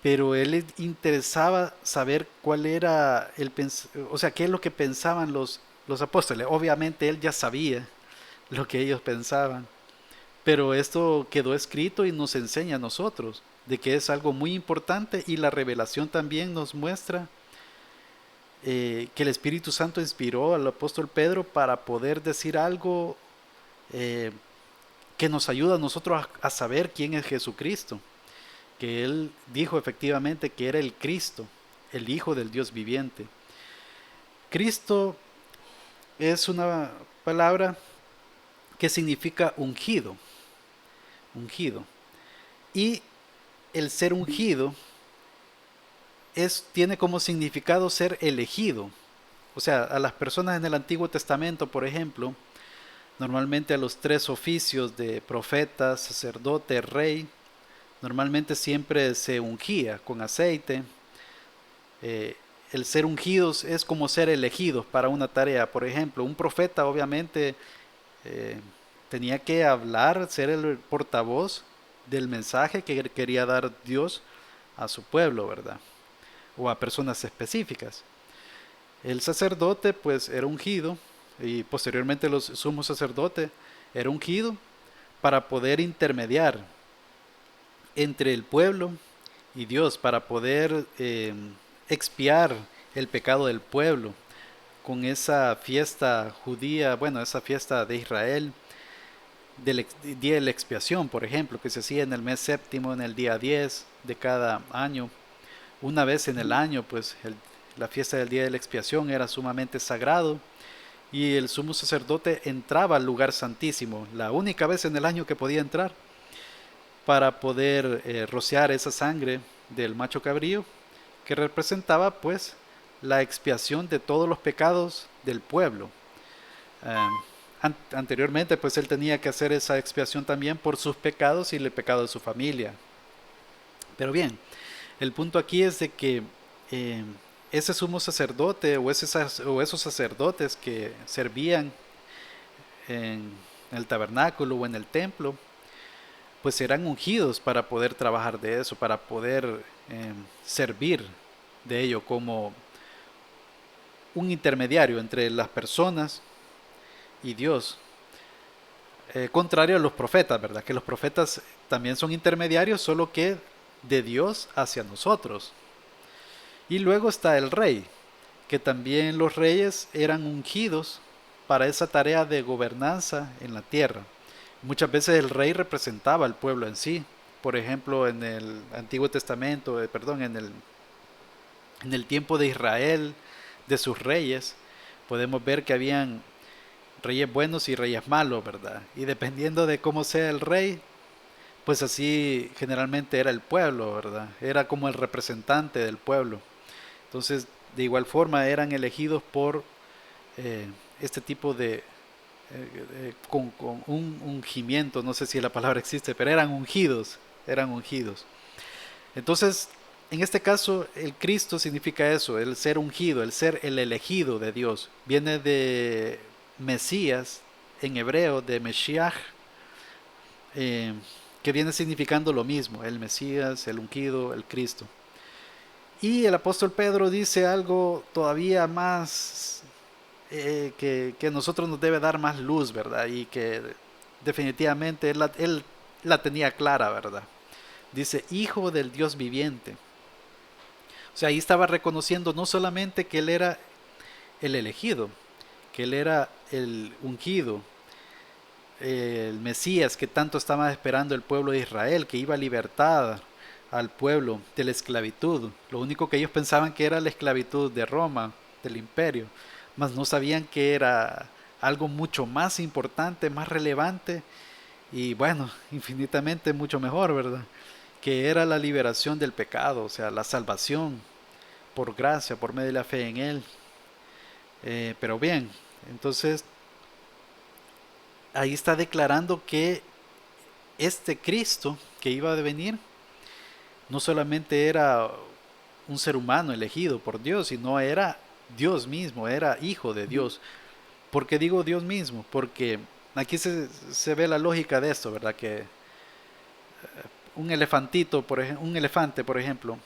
pero él le interesaba saber cuál era o sea, qué es lo que pensaban los apóstoles. Obviamente él ya sabía lo que ellos pensaban, pero esto quedó escrito y nos enseña a nosotros de que es algo muy importante, y la revelación también nos muestra que el Espíritu Santo inspiró al apóstol Pedro para poder decir algo que nos ayuda a nosotros a saber quién es Jesucristo, que él dijo efectivamente que era el Cristo, el Hijo del Dios viviente. Cristo es una palabra que significa ungido, y el ser ungido tiene como significado ser elegido. O sea, a las personas en el Antiguo Testamento, por ejemplo, normalmente a los 3 oficios de profeta, sacerdote, rey, normalmente siempre se ungía con aceite, el ser ungidos es como ser elegidos para una tarea. Por ejemplo, un profeta obviamente tenía que hablar, ser el portavoz del mensaje que quería dar Dios a su pueblo, ¿verdad? O a personas específicas. El sacerdote pues era ungido, y posteriormente los sumo sacerdote era ungido para poder intermediar entre el pueblo y Dios, para poder expiar el pecado del pueblo con esa fiesta judía, bueno, esa fiesta de Israel, del día de la expiación, por ejemplo, que se hacía en el mes séptimo, en el día 10 de cada año. Una vez en el año, pues la fiesta del día de la expiación era sumamente sagrado, y el sumo sacerdote entraba al lugar santísimo, la única vez en el año que podía entrar, para poder rociar esa sangre del macho cabrío, que representaba pues la expiación de todos los pecados del pueblo. Anteriormente pues él tenía que hacer esa expiación también por sus pecados y el pecado de su familia. Pero bien, el punto aquí es de que ese sumo sacerdote o esos sacerdotes que servían en el tabernáculo o en el templo, pues eran ungidos para poder trabajar de eso, para poder servir de ello como un intermediario entre las personas y Dios. Contrario a los profetas, ¿verdad? Que los profetas también son intermediarios, solo que de Dios hacia nosotros. Y luego está el rey, que también los reyes eran ungidos para esa tarea de gobernanza en la tierra. Muchas veces el rey representaba al pueblo en sí. Por ejemplo, en el Antiguo Testamento, en el tiempo de Israel, de sus reyes, podemos ver que habían reyes buenos y reyes malos, ¿verdad? Y dependiendo de cómo sea el rey, pues así generalmente era el pueblo, ¿verdad? Era como el representante del pueblo. Entonces, de igual forma, eran elegidos por este tipo de con un ungimiento, no sé si la palabra existe, pero eran ungidos, eran ungidos. Entonces, en este caso, el Cristo significa eso, el ser ungido, el ser el elegido de Dios. Viene de Mesías, en hebreo, de Meshiach, que viene significando lo mismo, el Mesías, el ungido, el Cristo. Y el apóstol Pedro dice algo todavía más que a nosotros nos debe dar más luz, ¿verdad? Y que definitivamente él la tenía clara, ¿verdad? Dice, hijo del Dios viviente. O sea, ahí estaba reconociendo no solamente que él era el elegido, que él era el ungido, el Mesías que tanto estaba esperando el pueblo de Israel, que iba a libertar al pueblo de la esclavitud. Lo único que ellos pensaban que era la esclavitud de Roma, del imperio, mas no sabían que era algo mucho más importante, más relevante y bueno, infinitamente mucho mejor, ¿verdad? Que era la liberación del pecado, o sea, la salvación por gracia, por medio de la fe en Él. Pero bien, entonces ahí está declarando que este Cristo que iba a venir no solamente era un ser humano elegido por Dios, sino era Dios mismo, era hijo de Dios. ¿Por qué digo Dios mismo? Porque aquí se ve la lógica de esto, ¿verdad? Que un elefantito, un elefante, por ejemplo,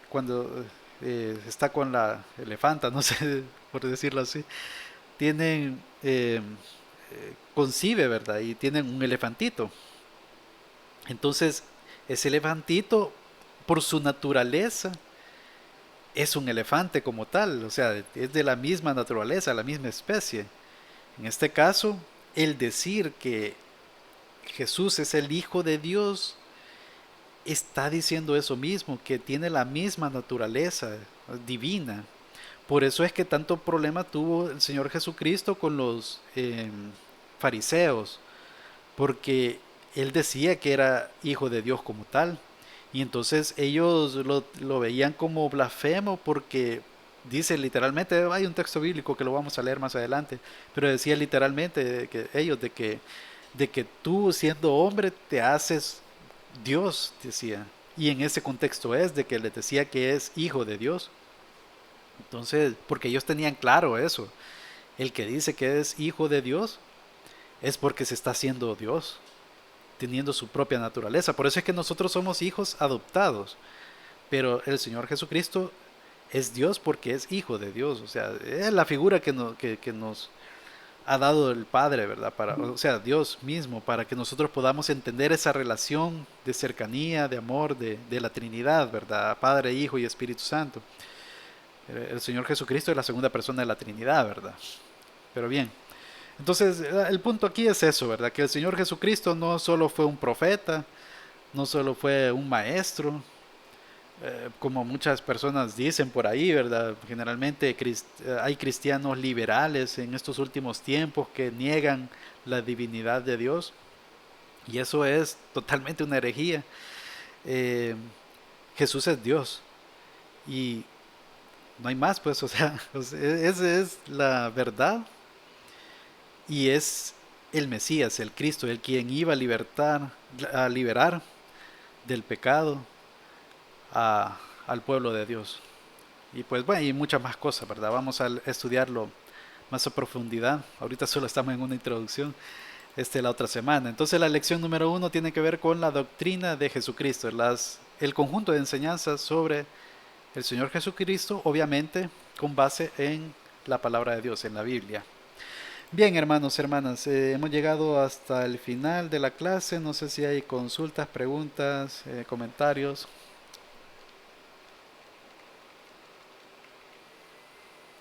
cuando está con la elefanta, no sé, por decirlo así, tienen, concibe, ¿verdad? Y tienen un elefantito. Entonces, ese elefantito, por su naturaleza, es un elefante como tal, o sea, es de la misma naturaleza, la misma especie. En este caso, el decir que Jesús es el Hijo de Dios, está diciendo eso mismo, que tiene la misma naturaleza divina. Por eso es que tanto problema tuvo el Señor Jesucristo con los fariseos, porque Él decía que era Hijo de Dios como tal. Y entonces ellos lo veían como blasfemo porque dice literalmente, hay un texto bíblico que lo vamos a leer más adelante, pero decía literalmente de que tú siendo hombre te haces Dios, decía. Y en ese contexto es de que les decía que es hijo de Dios. Entonces, porque ellos tenían claro eso. El que dice que es hijo de Dios es porque se está haciendo Dios, teniendo su propia naturaleza. Por eso es que nosotros somos hijos adoptados. Pero el Señor Jesucristo es Dios porque es hijo de Dios. O sea, es la figura que nos ha dado el Padre, ¿verdad? O sea, Dios mismo, para que nosotros podamos entender esa relación de cercanía, de amor, de la Trinidad, ¿verdad? Padre, Hijo y Espíritu Santo. El Señor Jesucristo es la segunda persona de la Trinidad, ¿verdad? Pero bien, entonces el punto aquí es eso, ¿verdad? Que el Señor Jesucristo no solo fue un profeta, no solo fue un maestro, como muchas personas dicen por ahí, ¿verdad? Generalmente hay cristianos liberales en estos últimos tiempos que niegan la divinidad de Dios, y eso es totalmente una herejía. Eh, Jesús es Dios y no hay más, pues, esa es la verdad y es el Mesías, el Cristo, el quien iba a liberar del pecado al pueblo de Dios. Y pues bueno, y muchas más cosas, ¿verdad? Vamos a estudiarlo más a profundidad. Ahorita solo estamos en una introducción, la otra semana. Entonces la lección número 1 tiene que ver con la doctrina de Jesucristo, el conjunto de enseñanzas sobre el Señor Jesucristo, obviamente con base en la palabra de Dios, en la Biblia. Bien, hermanos, hermanas, hemos llegado hasta el final de la clase. No sé si hay consultas, preguntas, comentarios.